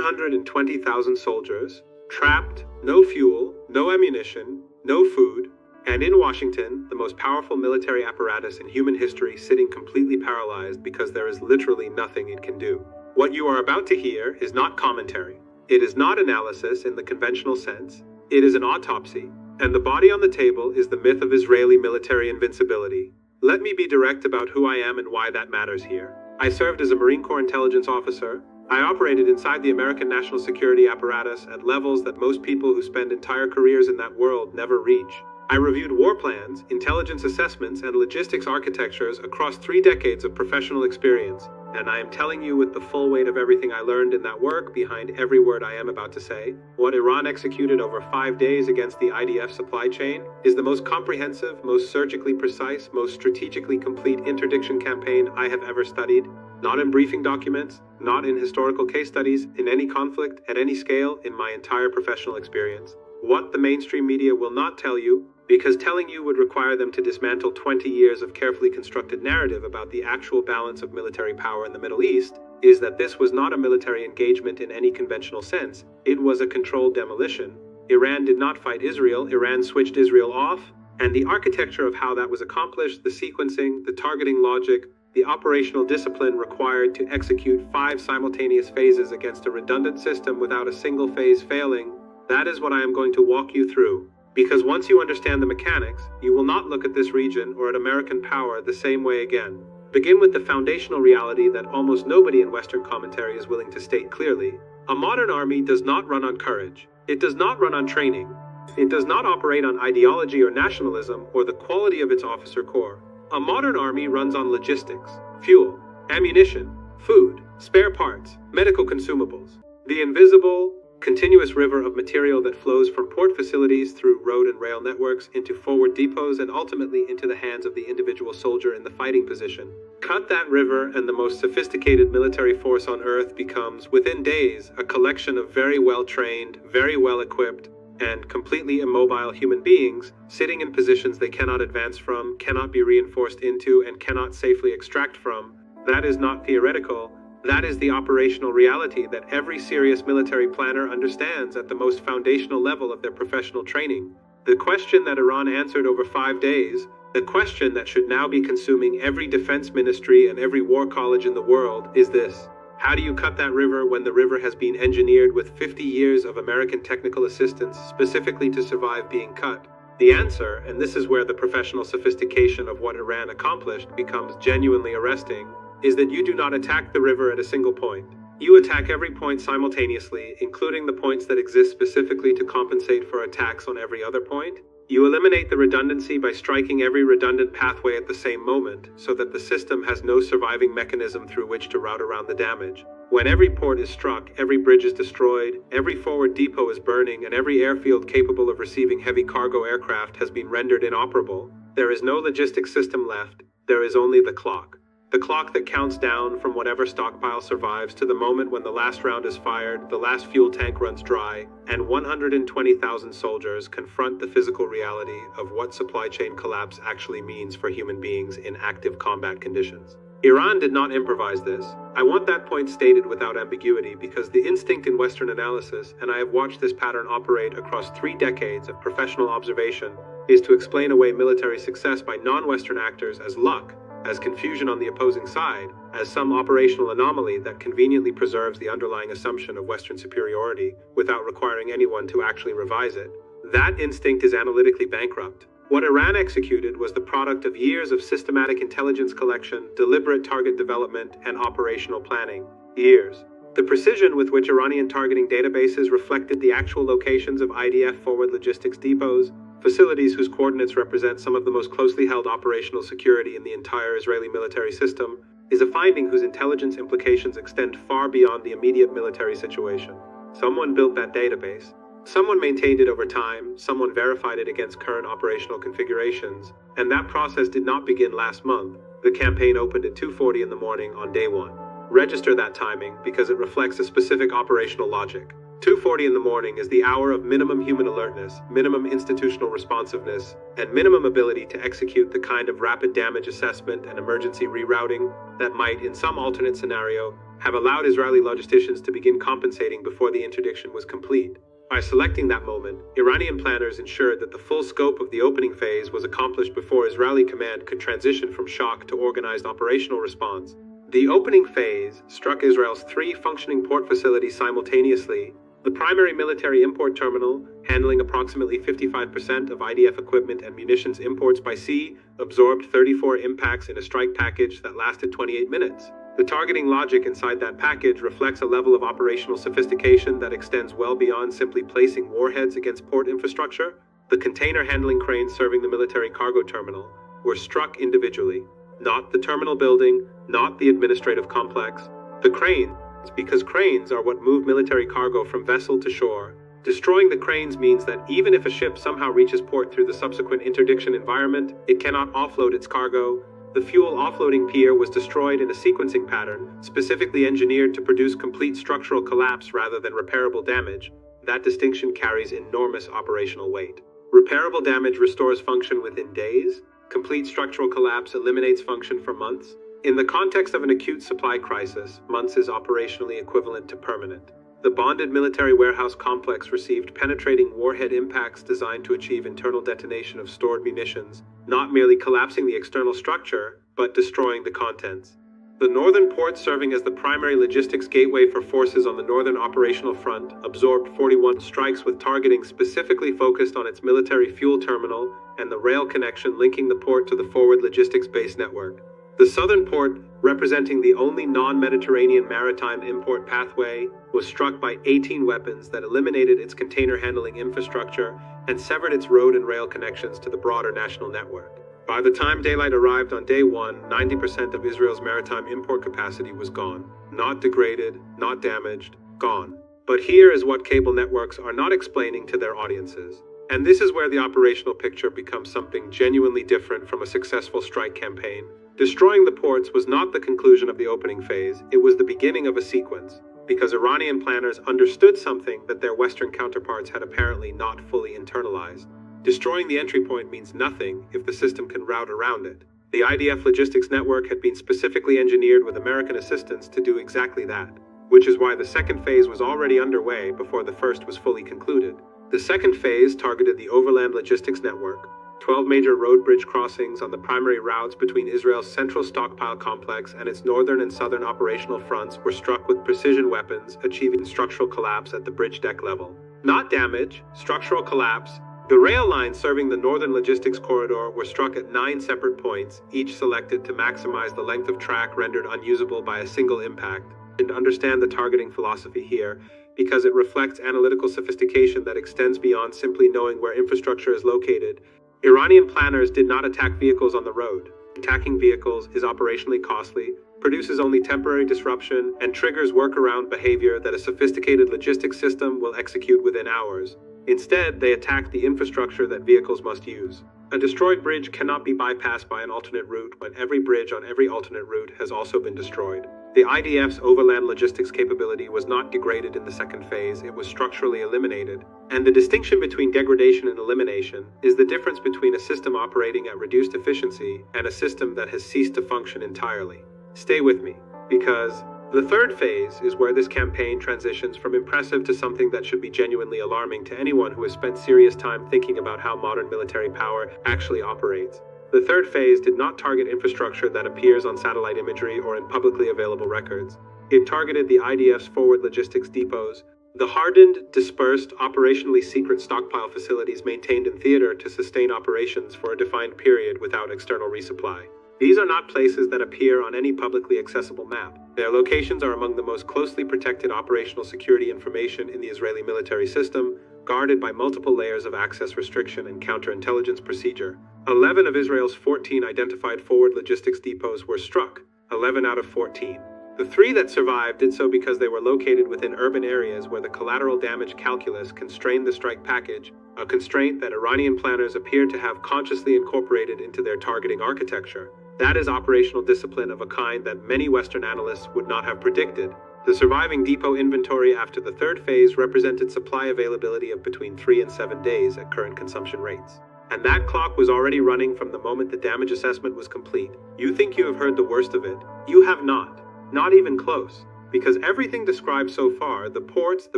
120,000 soldiers, trapped, no fuel, no ammunition, no food, and in Washington, the most powerful military apparatus in human history sitting completely paralyzed because there is literally nothing it can do. What you are about to hear is not commentary. It is not analysis in the conventional sense. It is an autopsy, and the body on the table is the myth of Israeli military invincibility. Let me be direct about who I am and why that matters here. I served as a Marine Corps intelligence officer. I operated inside the American national security apparatus at levels that most people who spend entire careers in that world never reach. I reviewed war plans, intelligence assessments, and logistics architectures across 3 decades of professional experience, and I am telling you with the full weight of everything I learned in that work behind every word I am about to say, what Iran executed over 5 days against the IDF supply chain is the most comprehensive, most surgically precise, most strategically complete interdiction campaign I have ever studied. Not in briefing documents, not in historical case studies, in any conflict, at any scale, in my entire professional experience. What the mainstream media will not tell you, because telling you would require them to dismantle 20 years of carefully constructed narrative about the actual balance of military power in the Middle East, is that this was not a military engagement in any conventional sense. It was a controlled demolition. Iran did not fight Israel, Iran switched Israel off, and the architecture of how that was accomplished, the sequencing, the targeting logic, the operational discipline required to execute 5 simultaneous phases against a redundant system without a single phase failing, that is what I am going to walk you through. Because once you understand the mechanics, you will not look at this region or at American power the same way again. Begin with the foundational reality that almost nobody in Western commentary is willing to state clearly. A modern army does not run on courage. It does not run on training. It does not operate on ideology or nationalism or the quality of its officer corps. A modern army runs on logistics, fuel, ammunition, food, spare parts, medical consumables. The invisible, continuous river of material that flows from port facilities through road and rail networks into forward depots and ultimately into the hands of the individual soldier in the fighting position. Cut that river and the most sophisticated military force on earth becomes, within days, a collection of very well-trained, very well-equipped, and completely immobile human beings sitting in positions they cannot advance from, cannot be reinforced into, and cannot safely extract from. That is not theoretical. That is the operational reality that every serious military planner understands at the most foundational level of their professional training. The question that Iran answered over 5 days, the question that should now be consuming every defense ministry and every war college in the world, is this: how do you cut that river when the river has been engineered with 50 years of American technical assistance specifically to survive being cut? The answer, and this is where the professional sophistication of what Iran accomplished becomes genuinely arresting, is that you do not attack the river at a single point. You attack every point simultaneously, including the points that exist specifically to compensate for attacks on every other point. You eliminate the redundancy by striking every redundant pathway at the same moment, so that the system has no surviving mechanism through which to route around the damage. When every port is struck, every bridge is destroyed, every forward depot is burning, and every airfield capable of receiving heavy cargo aircraft has been rendered inoperable, there is no logistics system left. There is only the clock. The clock that counts down from whatever stockpile survives to the moment when the last round is fired, the last fuel tank runs dry, and 120,000 soldiers confront the physical reality of what supply chain collapse actually means for human beings in active combat conditions. Iran did not improvise this. I want that point stated without ambiguity because the instinct in Western analysis, and I have watched this pattern operate across 3 decades of professional observation, is to explain away military success by non-Western actors as luck, as confusion on the opposing side, as some operational anomaly that conveniently preserves the underlying assumption of Western superiority without requiring anyone to actually revise it. That instinct is analytically bankrupt. What Iran executed was the product of years of systematic intelligence collection, deliberate target development, and operational planning. Years. The precision with which Iranian targeting databases reflected the actual locations of IDF forward logistics depots, facilities whose coordinates represent some of the most closely held operational security in the entire Israeli military system, is a finding whose intelligence implications extend far beyond the immediate military situation. Someone built that database. Someone maintained it over time, someone verified it against current operational configurations, and that process did not begin last month. The campaign opened at 2:40 in the morning on day 1. Register that timing because it reflects a specific operational logic. 2:40 in the morning is the hour of minimum human alertness, minimum institutional responsiveness, and minimum ability to execute the kind of rapid damage assessment and emergency rerouting that might, in some alternate scenario, have allowed Israeli logisticians to begin compensating before the interdiction was complete. By selecting that moment, Iranian planners ensured that the full scope of the opening phase was accomplished before Israeli command could transition from shock to organized operational response. The opening phase struck Israel's 3 functioning port facilities simultaneously. The primary military import terminal, handling approximately 55% of IDF equipment and munitions imports by sea, absorbed 34 impacts in a strike package that lasted 28 minutes. The targeting logic inside that package reflects a level of operational sophistication that extends well beyond simply placing warheads against port infrastructure. The container handling cranes serving the military cargo terminal were struck individually, not the terminal building, not the administrative complex. The cranes, because cranes are what move military cargo from vessel to shore. Destroying the cranes means that even if a ship somehow reaches port through the subsequent interdiction environment, it cannot offload its cargo. The fuel offloading pier was destroyed in a sequencing pattern, specifically engineered to produce complete structural collapse rather than repairable damage. That distinction carries enormous operational weight. Repairable damage restores function within days. Complete structural collapse eliminates function for months. In the context of an acute supply crisis, months is operationally equivalent to permanent. The bonded military warehouse complex received penetrating warhead impacts designed to achieve internal detonation of stored munitions, not merely collapsing the external structure, but destroying the contents. The northern port, serving as the primary logistics gateway for forces on the northern operational front, absorbed 41 strikes with targeting specifically focused on its military fuel terminal and the rail connection linking the port to the forward logistics base network. The southern port, representing the only non-Mediterranean maritime import pathway, was struck by 18 weapons that eliminated its container handling infrastructure and severed its road and rail connections to the broader national network. By the time daylight arrived on day 1, 90% of Israel's maritime import capacity was gone. Not degraded, not damaged, gone. But here is what cable networks are not explaining to their audiences. And this is where the operational picture becomes something genuinely different from a successful strike campaign. Destroying the ports was not the conclusion of the opening phase, it was the beginning of a sequence, because Iranian planners understood something that their Western counterparts had apparently not fully internalized. Destroying the entry point means nothing if the system can route around it. The IDF logistics network had been specifically engineered with American assistance to do exactly that, which is why the second phase was already underway before the first was fully concluded. The second phase targeted the overland logistics network. 12 major road bridge crossings on the primary routes between Israel's central stockpile complex and its northern and southern operational fronts were struck with precision weapons, achieving structural collapse at the bridge deck level. Not damage, structural collapse. The rail lines serving the northern logistics corridor were struck at 9 separate points, each selected to maximize the length of track rendered unusable by a single impact. And understand the targeting philosophy here, because it reflects analytical sophistication that extends beyond simply knowing where infrastructure is located. Iranian planners did not attack vehicles on the road. Attacking vehicles is operationally costly, produces only temporary disruption, and triggers workaround behavior that a sophisticated logistics system will execute within hours. Instead, they attacked the infrastructure that vehicles must use. A destroyed bridge cannot be bypassed by an alternate route when every bridge on every alternate route has also been destroyed. The IDF's overland logistics capability was not degraded in the second phase, it was structurally eliminated. And the distinction between degradation and elimination is the difference between a system operating at reduced efficiency and a system that has ceased to function entirely. Stay with me, because the third phase is where this campaign transitions from impressive to something that should be genuinely alarming to anyone who has spent serious time thinking about how modern military power actually operates. The third phase did not target infrastructure that appears on satellite imagery or in publicly available records. It targeted the IDF's forward logistics depots, the hardened, dispersed, operationally secret stockpile facilities maintained in theater to sustain operations for a defined period without external resupply. These are not places that appear on any publicly accessible map. Their locations are among the most closely protected operational security information in the Israeli military system, guarded by multiple layers of access restriction and counterintelligence procedure. 11 of Israel's 14 identified forward logistics depots were struck, 11 out of 14. The 3 that survived did so because they were located within urban areas where the collateral damage calculus constrained the strike package, a constraint that Iranian planners appear to have consciously incorporated into their targeting architecture. That is operational discipline of a kind that many Western analysts would not have predicted. The surviving depot inventory after the third phase represented supply availability of between 3 and 7 days at current consumption rates. And that clock was already running from the moment the damage assessment was complete. You think you have heard the worst of it? You have not. Not even close. because everything described so far, the ports, the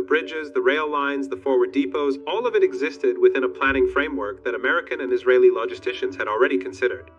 bridges, the rail lines, the forward depots, all of it existed within a planning framework that American and Israeli logisticians had already considered.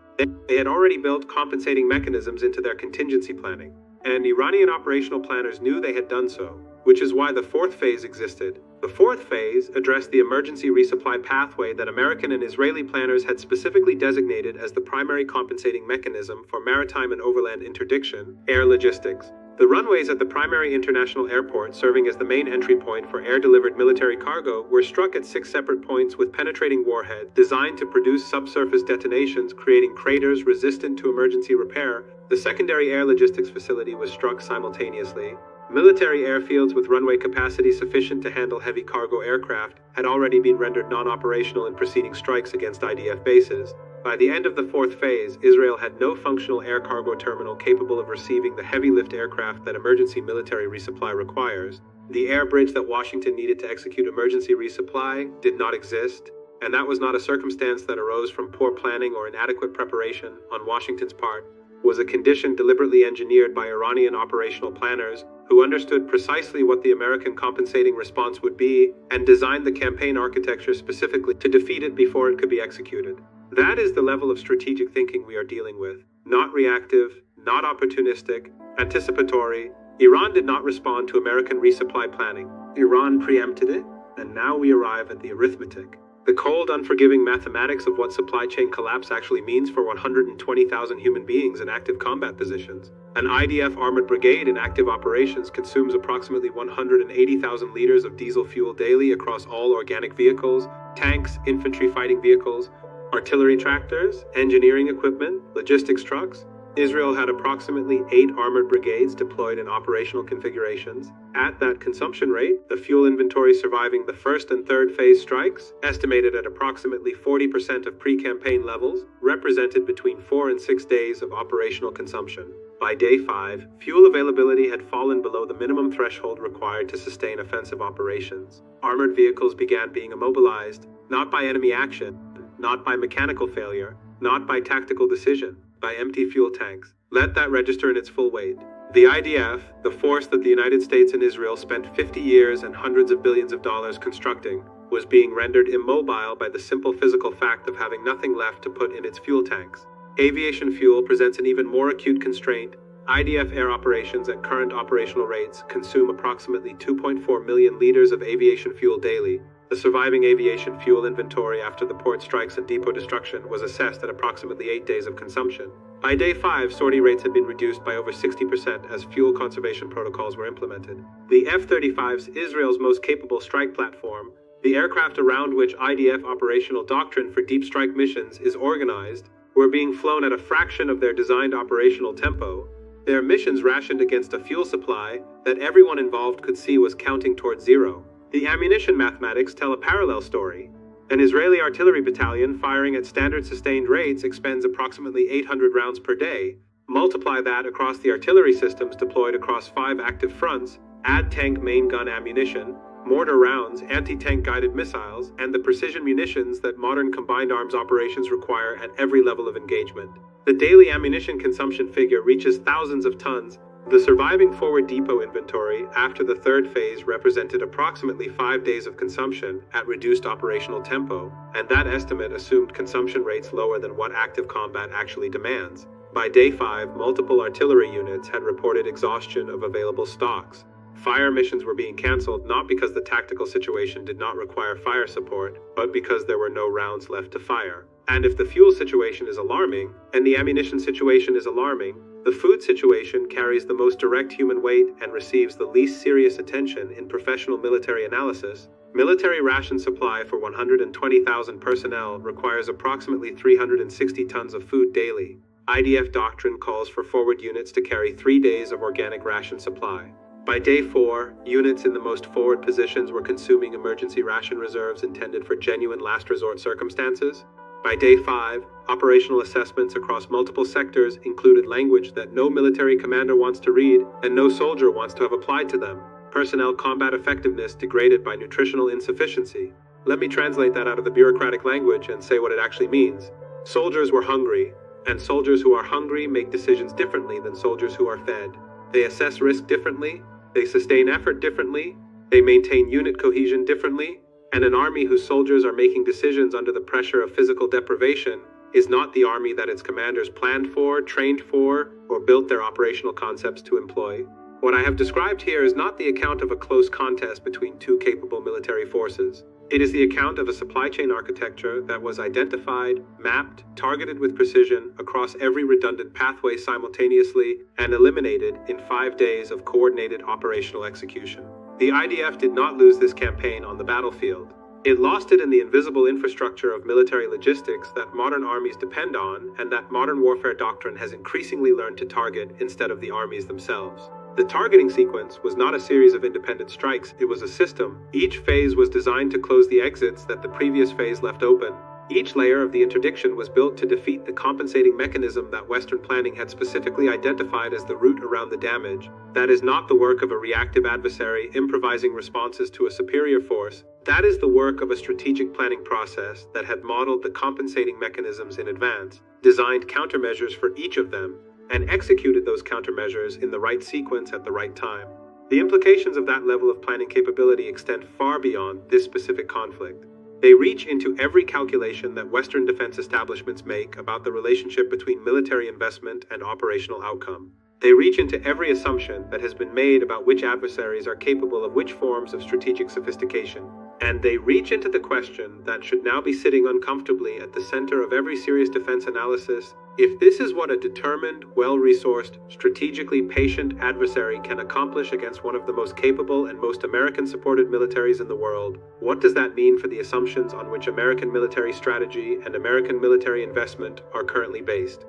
They had already built compensating mechanisms into their contingency planning, and Iranian operational planners knew they had done so, which is why the fourth phase existed. The fourth phase addressed the emergency resupply pathway that American and Israeli planners had specifically designated as the primary compensating mechanism for maritime and overland interdiction, air logistics. The runways at the primary international airport, serving as the main entry point for air-delivered military cargo, were struck at 6 separate points with penetrating warheads designed to produce subsurface detonations, creating craters resistant to emergency repair. The secondary air logistics facility was struck simultaneously. Military airfields with runway capacity sufficient to handle heavy cargo aircraft had already been rendered non-operational in preceding strikes against IDF bases. By the end of the fourth phase, Israel had no functional air cargo terminal capable of receiving the heavy lift aircraft that emergency military resupply requires. The air bridge that Washington needed to execute emergency resupply did not exist, and that was not a circumstance that arose from poor planning or inadequate preparation on Washington's part. Was a condition deliberately engineered by Iranian operational planners who understood precisely what the American compensating response would be and designed the campaign architecture specifically to defeat it before it could be executed. That is the level of strategic thinking we are dealing with. Not reactive, not opportunistic, anticipatory. Iran did not respond to American resupply planning. Iran preempted it, and now we arrive at the arithmetic. The cold, unforgiving mathematics of what supply chain collapse actually means for 120,000 human beings in active combat positions. An IDF armored brigade in active operations consumes approximately 180,000 liters of diesel fuel daily across all organic vehicles, tanks, infantry fighting vehicles, artillery tractors, engineering equipment, logistics trucks. Israel had approximately 8 armored brigades deployed in operational configurations. At that consumption rate, the fuel inventory surviving the first and third phase strikes, estimated at approximately 40% of pre-campaign levels, represented between 4 and 6 days of operational consumption. By day 5, fuel availability had fallen below the minimum threshold required to sustain offensive operations. Armored vehicles began being immobilized, not by enemy action, not by mechanical failure, not by tactical decision, by empty fuel tanks. Let that register in its full weight. The IDF, the force that the United States and Israel spent 50 years and hundreds of billions of dollars constructing, was being rendered immobile by the simple physical fact of having nothing left to put in its fuel tanks. Aviation fuel presents an even more acute constraint. IDF air operations at current operational rates consume approximately 2.4 million liters of aviation fuel daily. The surviving aviation fuel inventory after the port strikes and depot destruction was assessed at approximately 8 days of consumption. By day 5, sortie rates had been reduced by over 60% as fuel conservation protocols were implemented. The F-35's Israel's most capable strike platform, the aircraft around which IDF operational doctrine for deep strike missions is organized, were being flown at a fraction of their designed operational tempo. Their missions rationed against a fuel supply that everyone involved could see was counting towards zero. The ammunition mathematics tell a parallel story. An Israeli artillery battalion firing at standard sustained rates expends approximately 800 rounds per day. Multiply that across the artillery systems deployed across 5 active fronts, add tank main gun ammunition, mortar rounds, anti-tank guided missiles, and the precision munitions that modern combined arms operations require at every level of engagement. The daily ammunition consumption figure reaches thousands of tons. The surviving forward depot inventory after the third phase represented approximately 5 days of consumption at reduced operational tempo, and that estimate assumed consumption rates lower than what active combat actually demands. By day 5, multiple artillery units had reported exhaustion of available stocks. Fire missions were being canceled not because the tactical situation did not require fire support, but because there were no rounds left to fire. And if the fuel situation is alarming, and the ammunition situation is alarming, the food situation carries the most direct human weight and receives the least serious attention in professional military analysis. Military ration supply for 120,000 personnel requires approximately 360 tons of food daily. IDF doctrine calls for forward units to carry 3 days of organic ration supply. By day 4, units in the most forward positions were consuming emergency ration reserves intended for genuine last resort circumstances. By day 5, operational assessments across multiple sectors included language that no military commander wants to read and no soldier wants to have applied to them. Personnel combat effectiveness degraded by nutritional insufficiency. Let me translate that out of the bureaucratic language and say what it actually means. Soldiers were hungry, and soldiers who are hungry make decisions differently than soldiers who are fed. They assess risk differently, they sustain effort differently, they maintain unit cohesion differently, and an army whose soldiers are making decisions under the pressure of physical deprivation is not the army that its commanders planned for, trained for, or built their operational concepts to employ. What I have described here is not the account of a close contest between two capable military forces. It is the account of a supply chain architecture that was identified, mapped, targeted with precision across every redundant pathway simultaneously, and eliminated in 5 days of coordinated operational execution. The IDF did not lose this campaign on the battlefield. It lost it in the invisible infrastructure of military logistics that modern armies depend on and that modern warfare doctrine has increasingly learned to target instead of the armies themselves. The targeting sequence was not a series of independent strikes, it was a system. Each phase was designed to close the exits that the previous phase left open. Each layer of the interdiction was built to defeat the compensating mechanism that Western planning had specifically identified as the route around the damage. That is not the work of a reactive adversary improvising responses to a superior force. That is the work of a strategic planning process that had modeled the compensating mechanisms in advance, designed countermeasures for each of them, and executed those countermeasures in the right sequence at the right time. The implications of that level of planning capability extend far beyond this specific conflict. They reach into every calculation that Western defense establishments make about the relationship between military investment and operational outcome. They reach into every assumption that has been made about which adversaries are capable of which forms of strategic sophistication. And they reach into the question that should now be sitting uncomfortably at the center of every serious defense analysis. If this is what a determined, well-resourced, strategically patient adversary can accomplish against one of the most capable and most American-supported militaries in the world, what does that mean for the assumptions on which American military strategy and American military investment are currently based?